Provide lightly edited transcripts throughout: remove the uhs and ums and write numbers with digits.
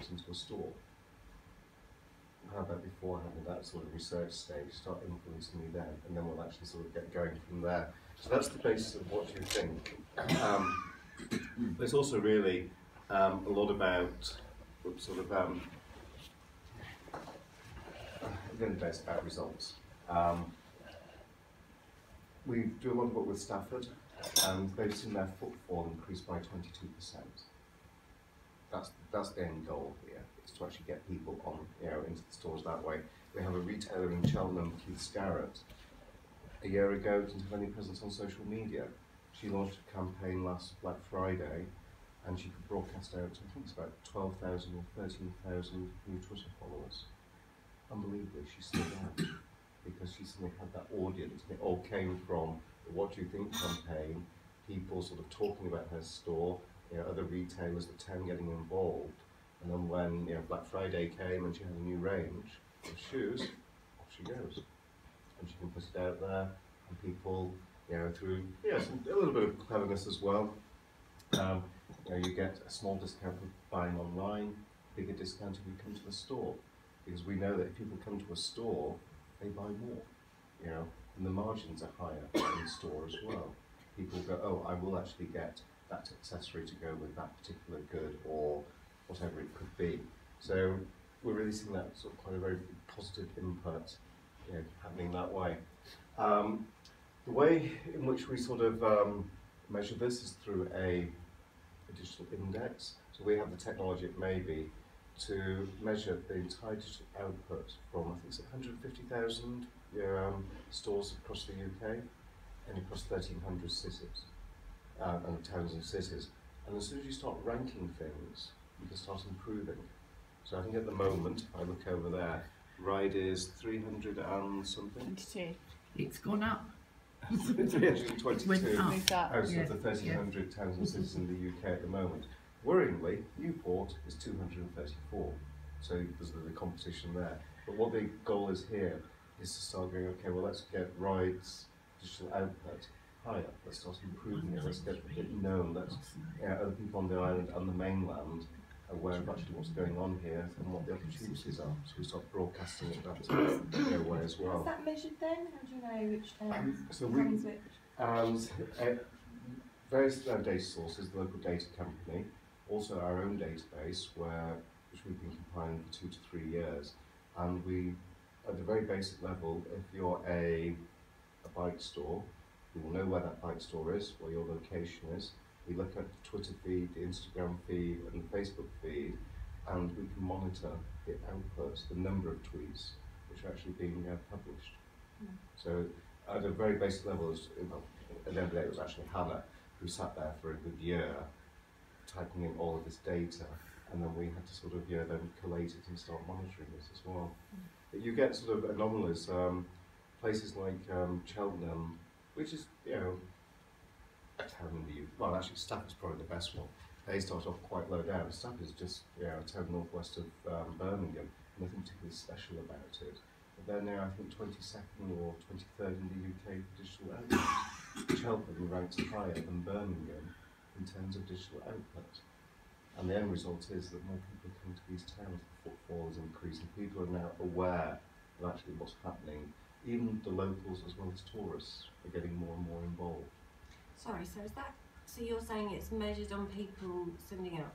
walks into a store. Have that beforehand in that sort of research stage, start influencing me then, and then we'll actually sort of get going from there. So that's the basis of what you think. But it's also really a lot about sort of again, it's about results. We do a lot of work with Stafford, and they've seen their footfall increase by 22%. That's the end goal here, is to actually get people on, into the stores that way. We have a retailer in Cheltenham, Keith Scarrett. A year ago, didn't have any presence on social media. She launched a campaign last Black Friday, and she could broadcast out to, I think it's about 12,000 or 13,000 new Twitter followers. Unbelievably, she's still there, because she suddenly had that audience, and it all came from the What Do You Think campaign, people sort of talking about her store, other retailers, the town getting involved, and then when Black Friday came and she had a new range of shoes, off she goes, and she can put it out there, and people, through a little bit of cleverness as well, you get a small discount for buying online, bigger discount if you come to the store, because we know that if people come to a store, they buy more, and the margins are higher in the store as well. People go, oh, I will actually get that accessory to go with that particular good, or whatever it could be. So we're really seeing that sort of quite a very positive input happening that way. The way in which we sort of measure this is through a digital index. So we have the technology at Maybe to measure the entire digital output from, I think it's 150,000 stores across the UK and across 1,300 cities and towns and cities. And as soon as you start ranking things, you can start improving. So I think at the moment, if I look over there, Ride is 300 and something. 22. It's gone up. 322 out of the 1,300 towns and cities in the UK at the moment. Worryingly, Newport is 234. So there's the competition there. But what the goal is here is to start going, okay, well, let's get Ride's digital output higher. Let's start improving it. Let's get it known. Let's other people on the island and the mainland aware of actually what's going on here and what the opportunities are. So we start broadcasting it that way as well. How's that measured then? How do you know which so we various data sources, the local data company, also our own database, which we've been compiling for 2 to 3 years, and we, at the very basic level, if you're a bike store, we will know where that bike store is, where your location is. We look at the Twitter feed, the Instagram feed, and the Facebook feed, and we can monitor the output, the number of tweets which are actually being published. So at a very basic level, at the end of the day, it was actually Hannah who sat there for a good year typing in all of this data, and then we had to sort of then collate it and start monitoring this as well. But you get sort of anomalies, places like Cheltenham, which is a town in the UK. Well, actually, Stafford's probably the best one. They start off quite low down. Stafford's just a town northwest of Birmingham, nothing particularly special about it. But they're now, I think, 22nd or 23rd in the UK digital output. Cheltenham ranks higher than Birmingham in terms of digital output. And the end result is that more people come to these towns, the footfall is increasing. People are now aware of actually what's happening. Even the locals as well as tourists are getting more and more involved. Sorry, so you're saying it's measured on people sending out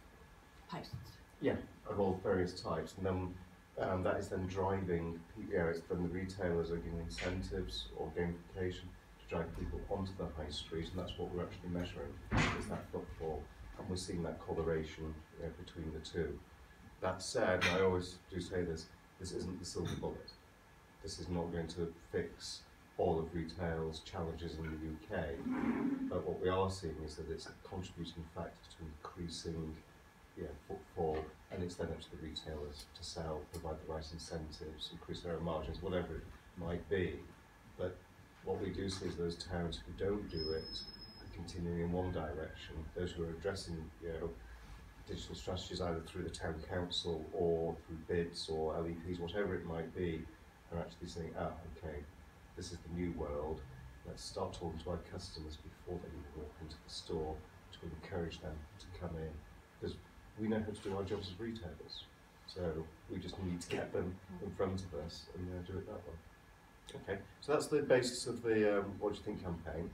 posts? Yeah, of all various types, and then that is then driving. It's then the retailers are giving incentives or gamification to drive people onto the high street, and that's what we're actually measuring, is that footfall, and we're seeing that correlation between the two. That said, I always do say this isn't the silver bullet. This is not going to fix all of retail's challenges in the UK, but what we are seeing is that it's a contributing factor to increasing footfall, and it's then up to the retailers to sell, provide the right incentives, increase their own margins, whatever it might be. But what we do see is those towns who don't do it are continuing in one direction. Those who are addressing digital strategies either through the town council or through bids or LEPs, whatever it might be, are actually saying, okay, this is the new world. Let's start talking to our customers before they even walk into the store to encourage them to come in. Because we know how to do our jobs as retailers. So we just need to get them in front of us and do it that way. Okay, so that's the basis of the What Do You Think campaign.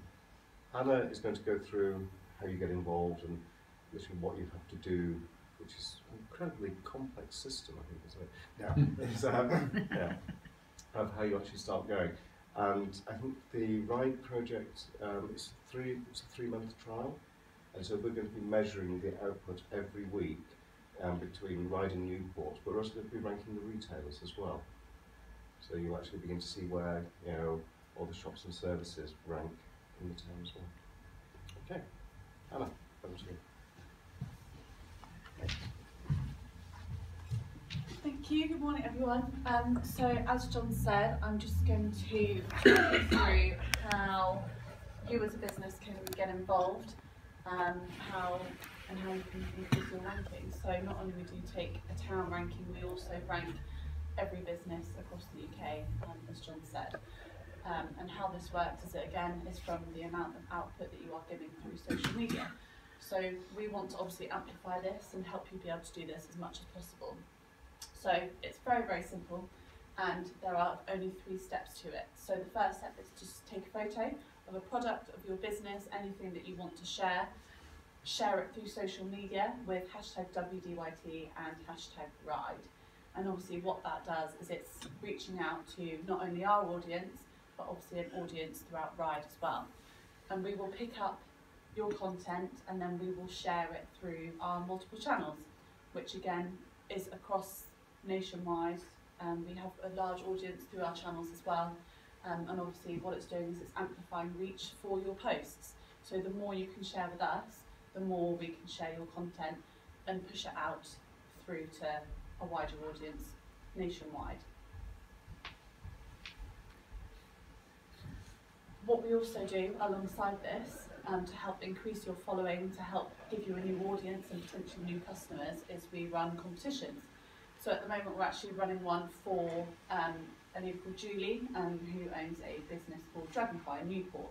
Anna is going to go through how you get involved and literally what you have to do, which is an incredibly complex system, I think, isn't it? Yeah. Of how you actually start going. And I think the RIDE project it's a 3-month trial, and so we're going to be measuring the output every week between RIDE and Newport, but we're also going to be ranking the retailers as well. So you'll actually begin to see where all the shops and services rank in the town as well. Okay, Anna, over to you. Thank you. Good morning, everyone. So, as John said, I'm just going to talk you through how you as a business can get involved, how you can increase your ranking. So, not only do we take a town ranking, we also rank every business across the UK, as John said. And how this works is, again, is from the amount of output that you are giving through social media. So we want to obviously amplify this and help you be able to do this as much as possible. So it's very, very simple, and there are only 3 steps to it. So the first step is just take a photo of a product of your business, anything that you want to share it through social media with #WDYT and #RIDE. And obviously what that does is it's reaching out to not only our audience, but obviously an audience throughout RIDE as well. And we will pick up your content and then we will share it through our multiple channels, which again is across nationwide. We have a large audience through our channels as well. And obviously what it's doing is it's amplifying reach for your posts. So the more you can share with us, the more we can share your content and push it out through to a wider audience nationwide. What we also do alongside this, to help increase your following, to help give you a new audience and potentially new customers, is we run competitions. So at the moment we're actually running one for a lady called Julie, who owns a business called Dragonfly in Newport.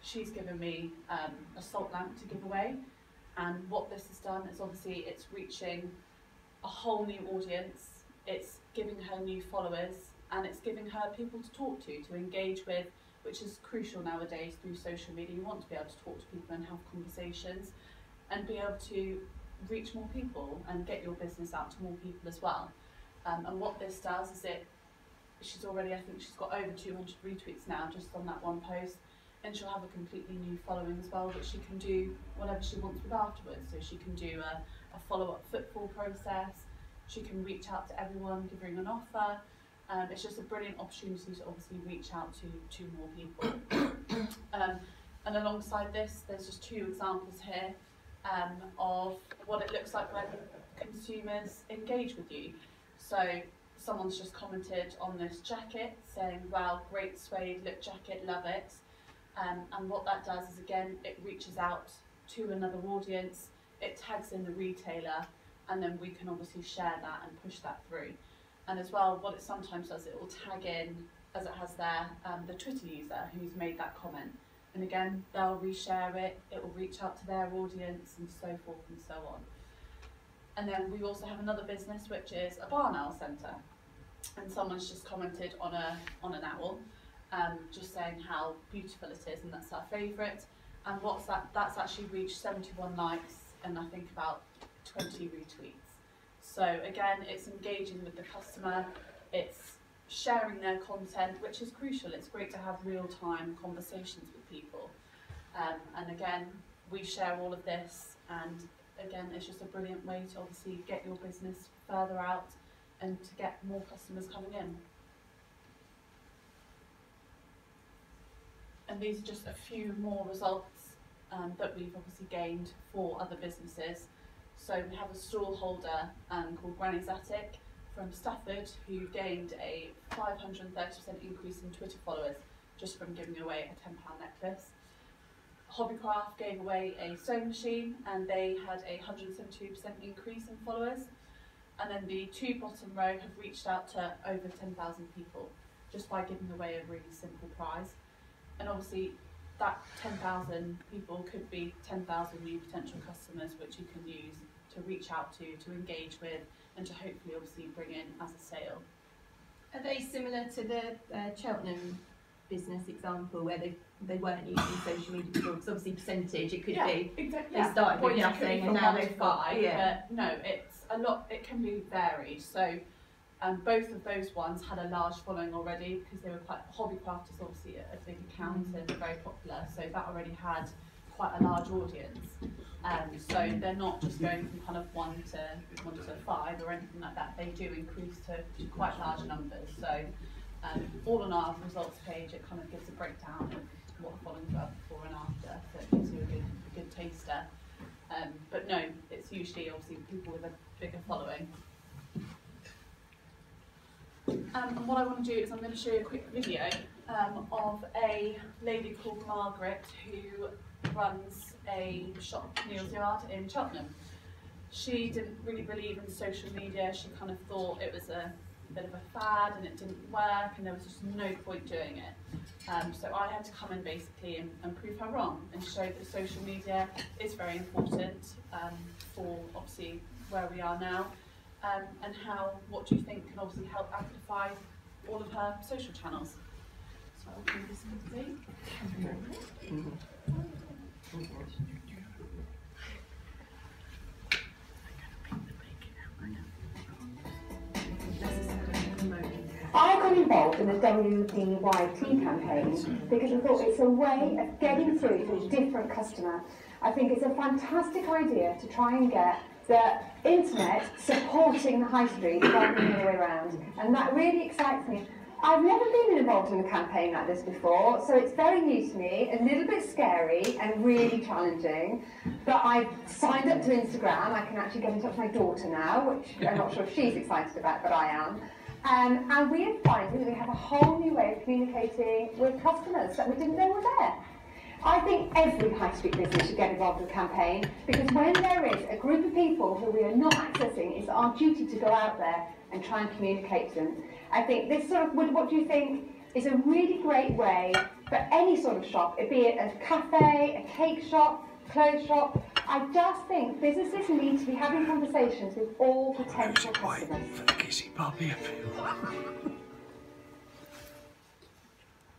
She's given me a salt lamp to give away, and what this has done is obviously it's reaching a whole new audience, it's giving her new followers, and it's giving her people to talk to engage with, which is crucial nowadays through social media. You want to be able to talk to people and have conversations and be able to reach more people and get your business out to more people as well. And what this does is she's already, I think she's got over 200 retweets now just on that one post, and she'll have a completely new following as well that she can do whatever she wants with afterwards. So she can do a follow-up footfall process, she can reach out to everyone, giving an offer. It's just a brilliant opportunity to obviously reach out to more people. And alongside this, there's just 2 examples here of what it looks like when consumers engage with you. So someone's just commented on this jacket saying, wow, great suede, look jacket, love it. And what that does is, again, it reaches out to another audience, it tags in the retailer, and then we can obviously share that and push that through. And as well, what it sometimes does, it will tag in, as it has there, the Twitter user who's made that comment. And again, they'll reshare it, it will reach out to their audience, and so forth and so on. And then we also have another business, which is a barn owl centre. And someone's just commented on an owl, just saying how beautiful it is, and that's our favourite. And what's that? That's actually reached 71 likes and I think about 20 retweets. So again, it's engaging with the customer, it's sharing their content, which is crucial. It's great to have real-time conversations with people. And again, we share all of this, and again, it's just a brilliant way to obviously get your business further out and to get more customers coming in. And these are just a few more results that we've obviously gained for other businesses. So we have a stall holder called Granny's Attic from Stafford, who gained a 530% increase in Twitter followers just from giving away a £10 necklace. Hobbycraft gave away a sewing machine and they had a 172% increase in followers. And then the 2 bottom row have reached out to over 10,000 people just by giving away a really simple prize. And obviously that 10,000 people could be 10,000 new potential customers which you can use to reach out to engage with, and to hopefully obviously bring in as a sale. Are they similar to the Cheltenham business example where they weren't using social media before? Because obviously percentage, it could be exactly. They started with nothing and now they've got but no, it's a lot. It can be varied. So both of those ones had a large following already because they were quite hobby crafters, obviously a big account and very popular. So that already had quite a large audience. So they're not just going from kind of 1 to 5 or anything like that. They do increase to quite large numbers. So all on our results page, it kind of gives a breakdown of what the followings were before and after, so it gives you a good taster. But no, it's usually obviously people with a bigger following. And what I want to do is I'm going to show you a quick video of a lady called Margaret who runs a shop Neil's Yard in Cheltenham. She didn't really believe in social media. She kind of thought it was a bit of a fad and it didn't work and there was just no point doing it. So I had to come in basically and prove her wrong and show that social media is very important for obviously where we are now, and what do you think can obviously help amplify all of her social channels. So I'll do this complete. I got involved in the WDYT campaign because I thought it's a way of getting through to a different customer. I think it's a fantastic idea to try and get the internet supporting the high street rather than the other way around, and that really excites me. I've never been involved in a campaign like this before, so it's very new to me, a little bit scary and really challenging, but I've signed up to Instagram. I can actually get in touch with my daughter now, which I'm not sure if she's excited about, but I am. And we are finding that we have a whole new way of communicating with customers that we didn't know were there. I think every high street business should get involved in a campaign, because when there is a group of people who we are not accessing, it's our duty to go out there and try and communicate to them. I think this sort of, what do you think, is a really great way for any sort of shop, be it a cafe, a cake shop, clothes shop. I just think businesses need to be having conversations with all potential customers. For the kissy puppy appeal.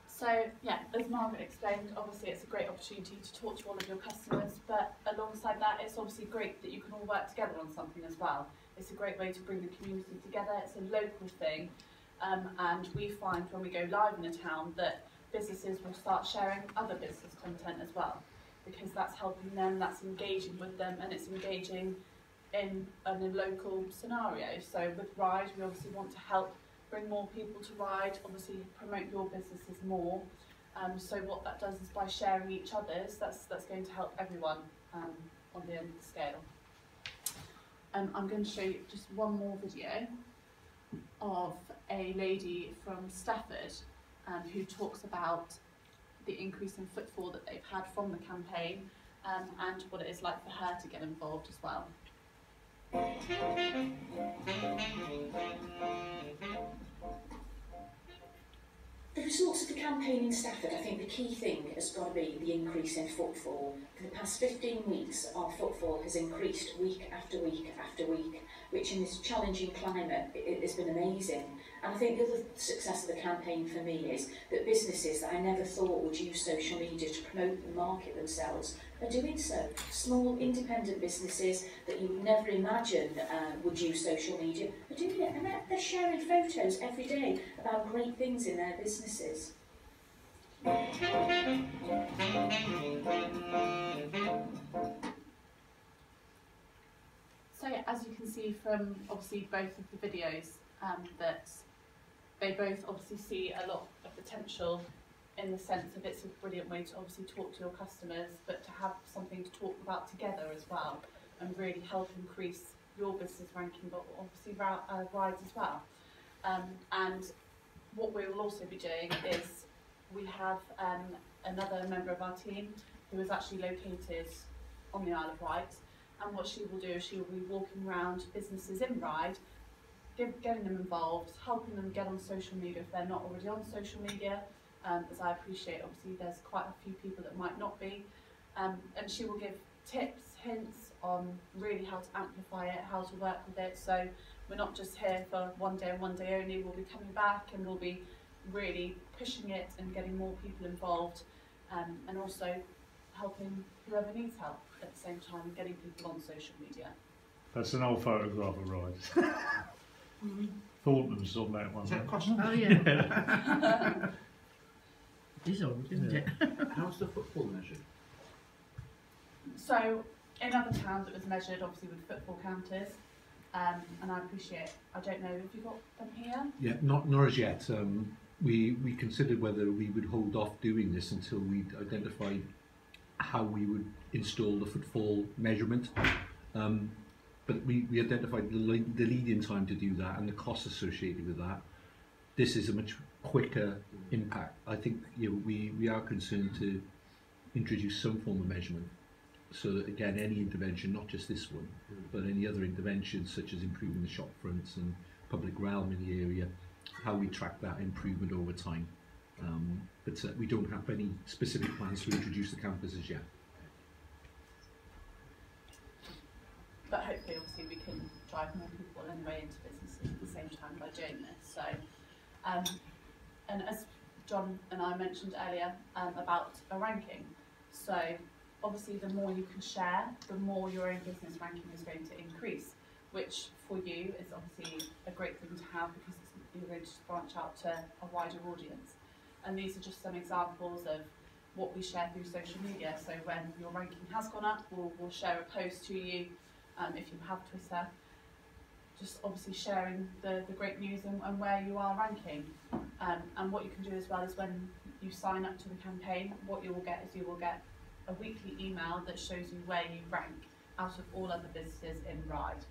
So yeah, as Margaret explained, obviously it's a great opportunity to talk to all of your customers, but alongside that it's obviously great that you can all work together on something as well. It's a great way to bring the community together, it's a local thing, and we find when we go live in a town that businesses will start sharing other business content as well, because that's helping them, that's engaging with them, and it's engaging in a local scenario. So with Ride, we obviously want to help bring more people to Ride, obviously promote your businesses more. So what that does is by sharing each other's, that's going to help everyone on the end of the scale. I'm going to show you just one more video of a lady from Stafford who talks about the increase in footfall that they've had from the campaign and what it is like for her to get involved as well. The results of the campaign in Stafford, I think the key thing has got to be the increase in footfall. For the past 15 weeks, our footfall has increased week after week after week, which in this challenging climate, it has been amazing. And I think the other success of the campaign for me is that businesses that I never thought would use social media to promote and market themselves are doing so. Small independent businesses that you would never imagine would use social media are doing it, and they're sharing photos every day about great things in their businesses. So yeah, as you can see from obviously both of the videos, that they both obviously see a lot of potential in the sense of it's a brilliant way to obviously talk to your customers, but to have something to talk about together as well and really help increase your business ranking, but obviously Ride's as well. And what we will also be doing is we have another member of our team who is actually located on the Isle of Wight, and what she will do is she will be walking around businesses in Ride, getting them involved, helping them get on social media if they're not already on social media, as I appreciate obviously there's quite a few people that might not be, and she will give tips, hints on really how to amplify it, how to work with it. So we're not just here for one day and one day only. We'll be coming back and we'll be really pushing it and getting more people involved, and also helping whoever needs help at the same time and getting people on social media. That's an old photograph of Ride. Thornton's on that one. Is that cost? Oh yeah. It is old, isn't it? How's the football measured? So in other towns it was measured obviously with football counters, and I appreciate, I don't know, have you got them here? Yeah, not as yet. We considered whether we would hold off doing this until we'd identified how we would install the footfall measurement. But we identified the lead-in time to do that and the costs associated with that. This is a much quicker impact. I think we are concerned to introduce some form of measurement, so that again, any intervention, not just this one, but any other interventions such as improving the shop fronts and public realm in the area, how we track that improvement over time. But we don't have any specific plans to introduce the campers as yet. But hopefully obviously we can drive more people anyway into businesses at the same time by doing this. So, and as John and I mentioned earlier about a ranking, so obviously the more you can share, the more your own business ranking is going to increase, which for you is obviously a great thing to have, because you're going to branch out to a wider audience. And these are just some examples of what we share through social media. So when your ranking has gone up, we'll share a post to you, if you have Twitter, just obviously sharing the great news and where you are ranking. And what you can do as well is when you sign up to the campaign, what you will get is you will get a weekly email that shows you where you rank out of all other businesses in Ride.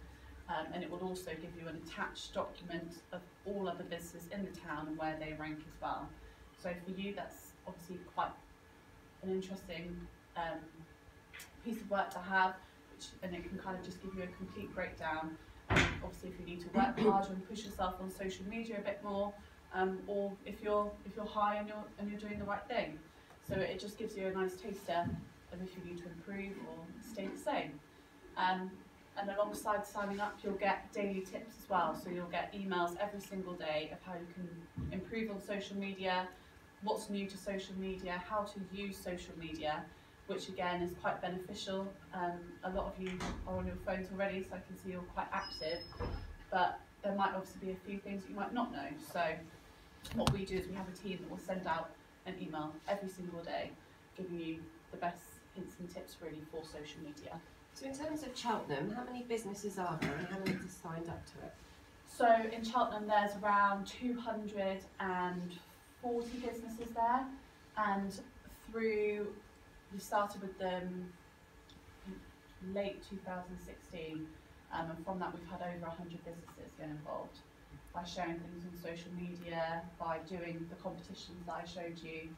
And it will also give you an attached document of all other businesses in the town and where they rank as well. So for you, that's obviously quite an interesting piece of work to have, and it can kind of just give you a complete breakdown. Obviously, if you need to work harder and push yourself on social media a bit more, or if you're high and you're doing the right thing. So it just gives you a nice taster of if you need to improve or stay the same. And alongside signing up, you'll get daily tips as well. So you'll get emails every single day of how you can improve on social media, what's new to social media, how to use social media, which again is quite beneficial. A lot of you are on your phones already, so I can see you're quite active, but there might obviously be a few things that you might not know. So what we do is we have a team that will send out an email every single day, giving you the best hints and tips really for social media. So in terms of Cheltenham, how many businesses are there and how many have signed up to it? So in Cheltenham there's around 240 businesses there, and we started with them late 2016, and from that we've had over 100 businesses get involved by sharing things on social media, by doing the competitions that I showed you.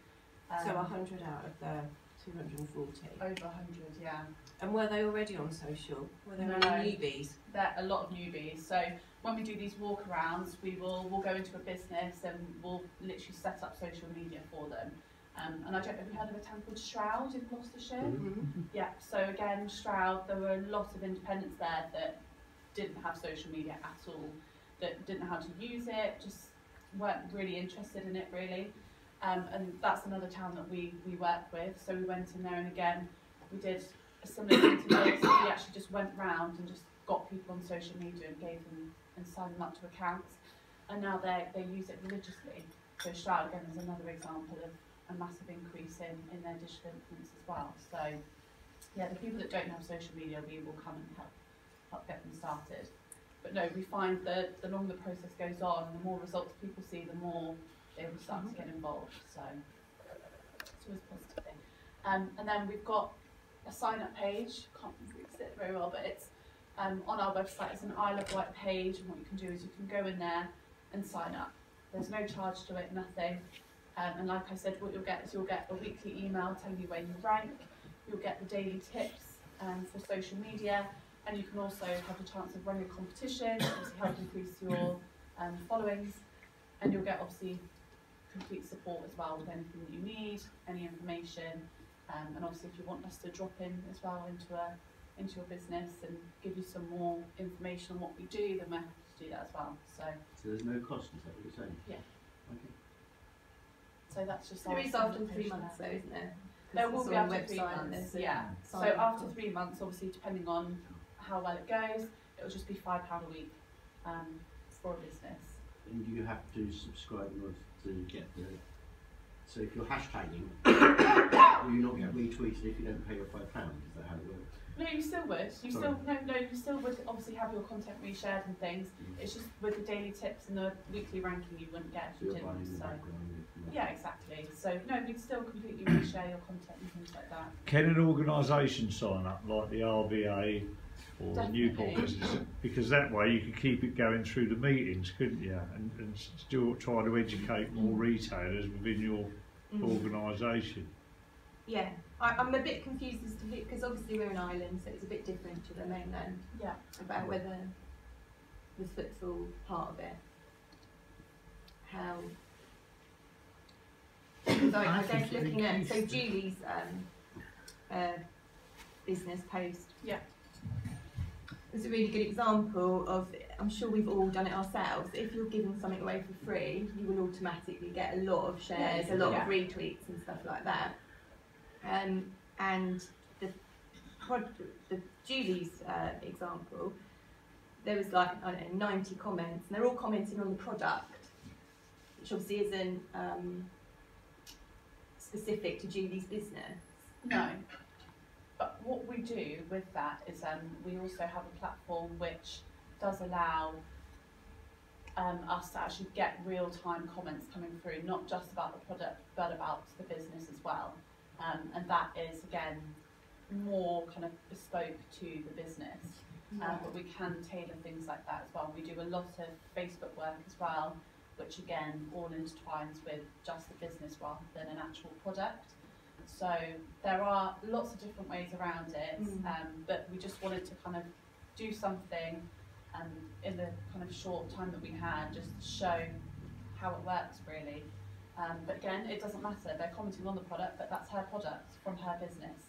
So 100 out of the 240? Over 100, yeah. And were they already on social? Were there No. any newbies? There are a lot of newbies. So when we do these walkarounds, we'll go into a business and we'll literally set up social media for them. And I don't know if you heard of a town called Stroud in Gloucestershire? Mm-hmm. Yeah, so again, Stroud, there were a lot of independents there that didn't have social media at all, that didn't know how to use it, just weren't really interested in it really. And that's another town that we work with. So we went in there and again, we did a similar thing to this. We actually just went round and just got people on social media and gave them and signed them up to accounts. And now they use it religiously. So Stroud again is another example of a massive increase in their digital influence as well. So yeah, the people that don't have social media, we will come and help get them started. But no, we find that the longer the process goes on, the more results people see, the more they will start to get involved. So it's always a positive thing. And then we've got a sign-up page. Can't really see it very well, but it's on our website. It's an I Love White page, and what you can do is you can go in there and sign up. There's no charge to it, nothing. And like I said, what you'll get is you'll get a weekly email telling you where you rank. You'll get the daily tips for social media, and you can also have the chance of running a competition, obviously help increase your followings, and you'll get obviously complete support as well with anything that you need, any information, and obviously if you want us to drop in as well into your business and give you some more information on what we do, then we're happy to do that as well. So there's no cost, is that what you're saying? Yeah. Okay. So that's just There is after 3 months though, isn't there? There will be on after the 3 website, months, there's a yeah. So sign-up after cost. 3 months, obviously depending on how well it goes, it will just be £5 a week for a business. And you have to subscribe in order to get the. So if you're hashtagging, will you not get retweeted if you don't pay your £5? Is that how it works? No, you still would. You still would obviously have your content reshared and things. It's just with the daily tips and the weekly ranking, you wouldn't get if you didn't. So yeah, exactly. So no, we'd still completely reshare your content and things like that. Can an organisation sign up like the RBA or Definitely. Newport Business? Because that way you could keep it going through the meetings, couldn't you? And still try to educate more retailers within your organisation. Yeah, I'm a bit confused as to because obviously we're an island, so it's a bit different to the mainland. Yeah. About whether the footfall part of it, how. So I guess looking at Julie's business post. Yeah. It's a really good example of. I'm sure we've all done it ourselves. If you're giving something away for free, you will automatically get a lot of shares, a lot of retweets and stuff like that. And the Julie's example, there was like, I don't know, 90 comments, and they're all commenting on the product, which obviously isn't specific to Julie's business. No. But what we do with that is we also have a platform which does allow us to actually get real-time comments coming through, not just about the product, but about the business as well. And that is, again, more kind of bespoke to the business. But we can tailor things like that as well. We do a lot of Facebook work as well, which again, all intertwines with just the business rather than an actual product. So there are lots of different ways around it, but we just wanted to kind of do something in the kind of short time that we had, just to show how it works really. But again, it doesn't matter. They're commenting on the product, but that's her product from her business.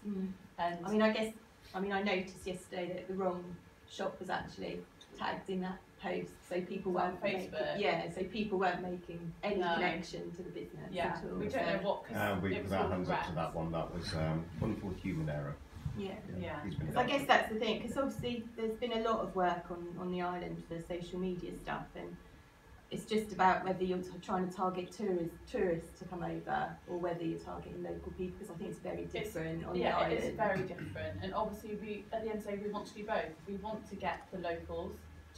And I noticed yesterday that the wrong shop was actually tagged in that post, so people weren't Facebook. So people weren't making any connection to the business at all. We don't know what. We put our hands up to that one. That was wonderful human error. Yeah. I guess that's the thing, because obviously there's been a lot of work on the island for social media stuff, and it's just about whether you're trying to target tourists to come over, or whether you're targeting local people, because I think it's very different on the island. Yeah, it's very different, and obviously we, at the end of the day, we want to do both. We want to get the locals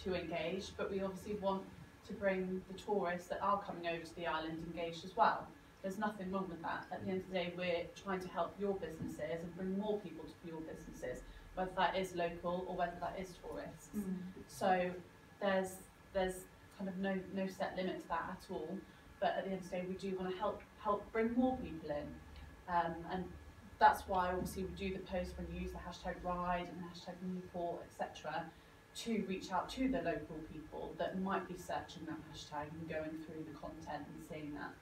to engage, but we obviously want to bring the tourists that are coming over to the island engaged as well. There's nothing wrong with that. At the end of the day, we're trying to help your businesses and bring more people to your businesses, whether that is local or whether that is tourists. So there's kind of no set limit to that at all. But at the end of the day, we do want to help bring more people in, and that's why obviously we do the post when you use the hashtag Ride and the hashtag Newport, etc., to reach out to the local people that might be searching that hashtag and going through the content and seeing that.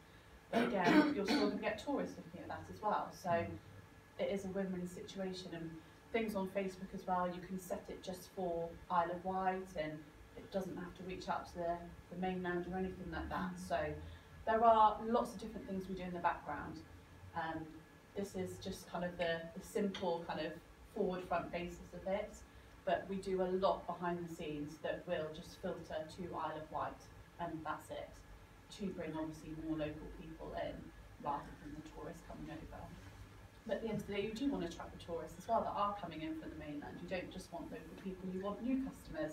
But again, you're still going to get tourists looking at that as well. So it is a win-win situation. And things on Facebook as well, you can set it just for Isle of Wight, and it doesn't have to reach out to the mainland or anything like that. So there are lots of different things we do in the background. This is just kind of the simple kind of forward front basis of it. But we do a lot behind the scenes that will just filter to Isle of Wight, and that's it, to bring obviously more local people in rather than the tourists coming over. But at the end of the day, you do want to attract the tourists as well that are coming in from the mainland. You don't just want local people, you want new customers.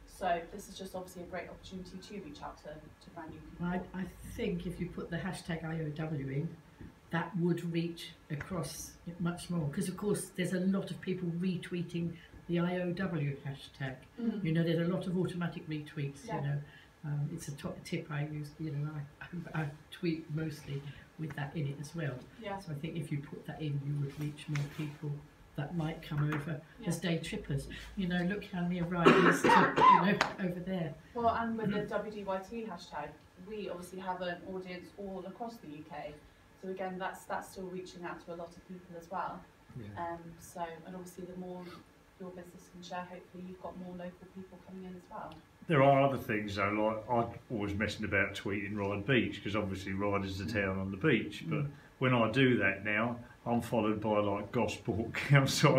So this is just obviously a great opportunity to reach out to brand new people. I think if you put the hashtag IOW in, that would reach across much more, because of course there's a lot of people retweeting the IOW hashtag. You know, there's a lot of automatic retweets. You know, it's a top tip I use. You know, I tweet mostly with that in it as well. So I think if you put that in, you would reach more people that might come over as day trippers. You know, look how many arrivals over there. Well, and with the WDYT hashtag, we obviously have an audience all across the UK. So again, that's still reaching out to a lot of people as well. And obviously the more your business can share, hopefully you've got more local people coming in as well. There are other things though, like I'm always messing about tweeting Ryde Beach, because obviously Ryde is the town on the beach, but when I do that now, I'm followed by like Gosport Council.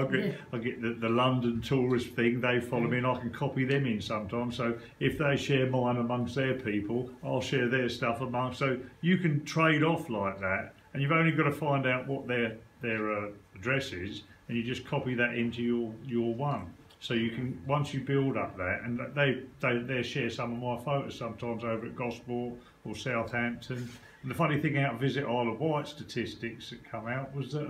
I get the London tourist thing, they follow me and I can copy them in sometimes. So if they share mine amongst their people, I'll share their stuff amongst. So you can trade off like that, and you've only got to find out what their address is, and you just copy that into your one. So you can, once you build up that, and they share some of my photos sometimes over at Gosport or Southampton. And the funny thing out of Visit Isle of Wight statistics that come out was that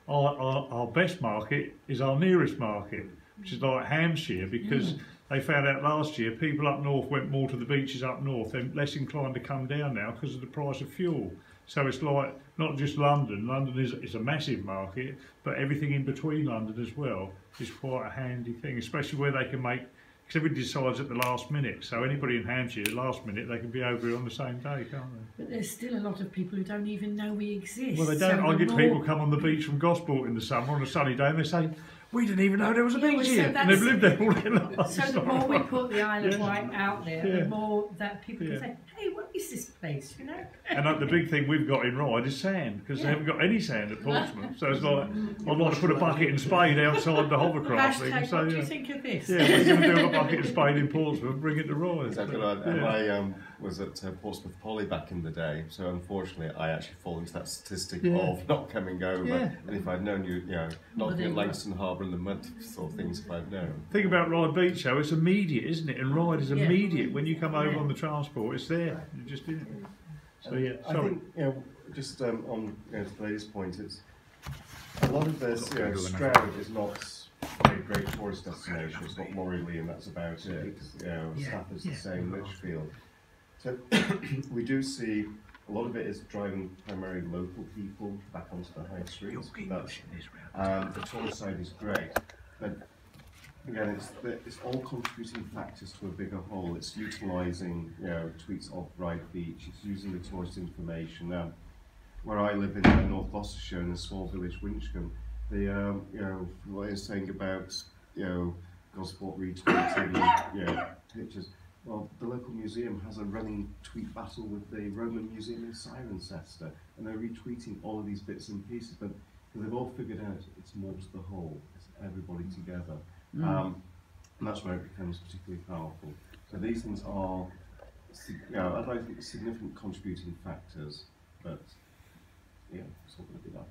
our best market is our nearest market, which is like Hampshire, because they found out last year people up north went more to the beaches up north. They're less inclined to come down now because of the price of fuel. So it's like not just London. London is a massive market, but everything in between London as well is quite a handy thing, especially where they can make, because everybody decides at the last minute. So anybody in Hampshire, last minute, they can be over here on the same day, can't they? But there's still a lot of people who don't even know we exist. Well, they don't. I get people come on the beach from Gosport in the summer on a sunny day and they say, we didn't even know there was a beach here, and they've lived there all their lives. So the more we put the Isle of Wight out there, the more that people can say, hey, what is this place, you know? And the big thing we've got in Ryde is sand, because they haven't got any sand at Portsmouth. So it's like, I'd like to put a bucket and spade outside the hovercraft thing. And say, what do you think of this? Yeah, what are you going to do with a bucket and spade in Portsmouth? Bring it to Ryde. Exactly right. And I was at Portsmouth Poly back in the day, so unfortunately I actually fall into that statistic of not coming over. And if I'd known you know, not looking at Langston Harbour and the mud sort of things if I'd known. Thing about Ryde Beach though, it's immediate, isn't it? And Ryde is immediate. When you come over on the transport, it's there. You just did it. So yeah, sorry. I think, you know, just on the lady's point, it's a lot of this, you know, Stroud is not a great tourist destination. It's not Morley, and that's about it. You know, Staff is the same, Lichfield. So we do see a lot of it is driving primarily local people back onto the high streets. The tourist side is great, but again, it's all contributing factors to a bigger whole. It's utilising, you know, tweets of Ryde Beach. It's using the tourist information. Now, where I live in North Gloucestershire, in a small village, Winchcombe, you know, what you're saying about, you know, Gosport retweeting, you know, pictures. Well, the local museum has a running tweet battle with the Roman Museum in Cirencester, and they're retweeting all of these bits and pieces, but they've all figured out it's more to the whole. It's everybody together. And that's where it becomes particularly powerful. So these things are, you know, I don't think significant contributing factors, but yeah, it's all going to be that.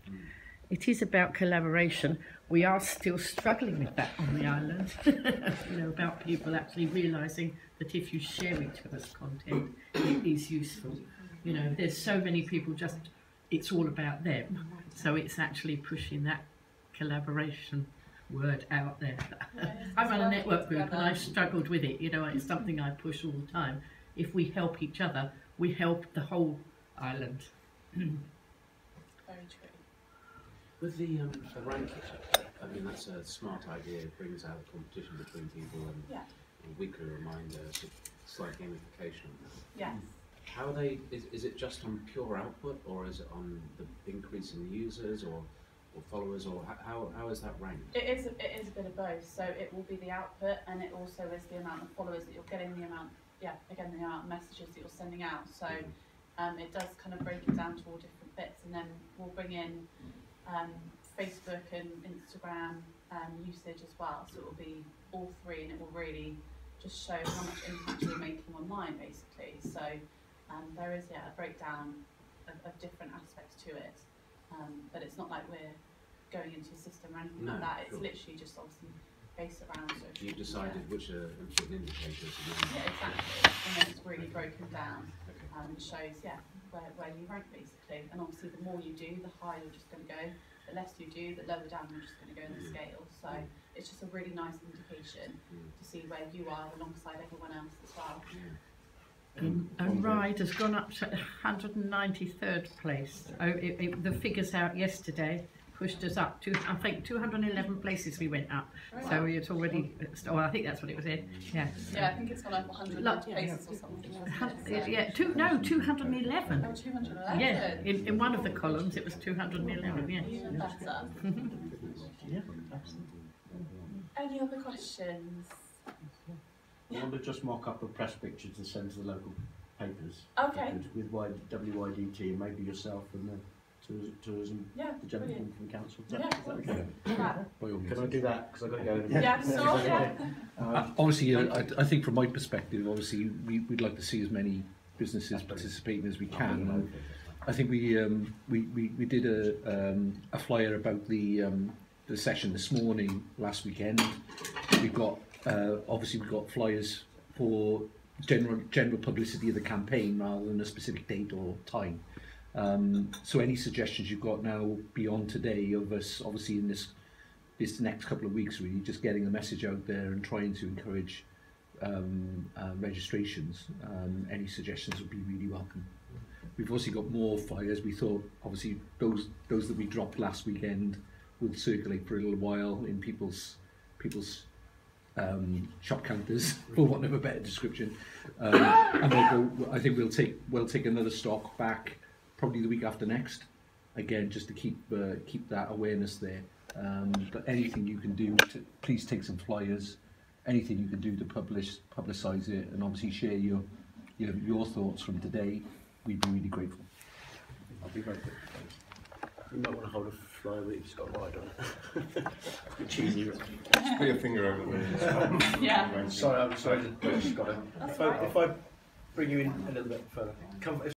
It is about collaboration. We are still struggling with that on the island. You know, about people actually realising that if you share each other's content, it is useful. You know, there's so many people just, it's all about them. So it's actually pushing that collaboration word out there. I run a network group and I've struggled with it. You know, it's something I push all the time. If we help each other, we help the whole island. Very true. With the ranking, I mean, that's a smart idea. It brings out competition between people and a weekly reminder, slight gamification. Yes. How are they, is it just on pure output, or is it on the increase in users or followers, or how is that ranked? It is a bit of both. So it will be the output, and it also is the amount of followers that you're getting, the amount of messages that you're sending out. So it does kind of break it down to all different bits, and then we'll bring in Facebook and Instagram usage as well. So it will be all three, and it will really just show how much impact you're making online, basically. So there is a breakdown of different aspects to it, but it's not like we're going into a system or anything like that. It's literally just obviously based around social media. You've decided which are important indicators. Yeah, exactly. And then it's really broken down and shows where you rank, basically. And obviously the more you do, the higher you're just going to go. The less you do, the lower down you're just going to go in the scale. So it's just a really nice indication to see where you are alongside everyone else as well. And Ryde has gone up to 193rd place. The figures out yesterday pushed us up to, I think, 211 places we went up. Right. So it's already, I think that's what it was in. Yeah. Yeah, I think it's gone up 100 places or something. 211. Oh, 211. Yeah, in one of the columns it was 211. Yeah. Even better. Yeah, absolutely. Any other questions? I want to just mock up a press picture to send to the local papers. Okay. With WYDT and maybe yourself and the tourism, Yeah, the gentleman brilliant. from the council. Yeah, Is that okay? Yeah. By all means. Can I do that? Because I've got to go. In Yeah, sure, yeah. Obviously, I think from my perspective, obviously, we'd like to see as many businesses participating as we can. And I think we did a flyer about the session this morning, last weekend. We've got obviously we've got flyers for general publicity of the campaign rather than a specific date or time. So any suggestions you've got now beyond today of us, obviously in this next couple of weeks, really just getting the message out there and trying to encourage registrations. Any suggestions would be really welcome. We've also got more flyers. We thought obviously those that we dropped last weekend would circulate for a little while in people's shop counters, for want of a better description. And I think we'll take another stock back probably the week after next, again just to keep that awareness there. But anything you can do to please take some flyers, anything you can do to publicise it, and obviously share your thoughts from today, we'd be really grateful. I'll be very quick. You might want to hold a flyer where you've just got a ride on it. Cheesy. Just put your finger over there. Yeah. Sorry, I'm sorry. Just got to. That's If I bring you in a little bit further.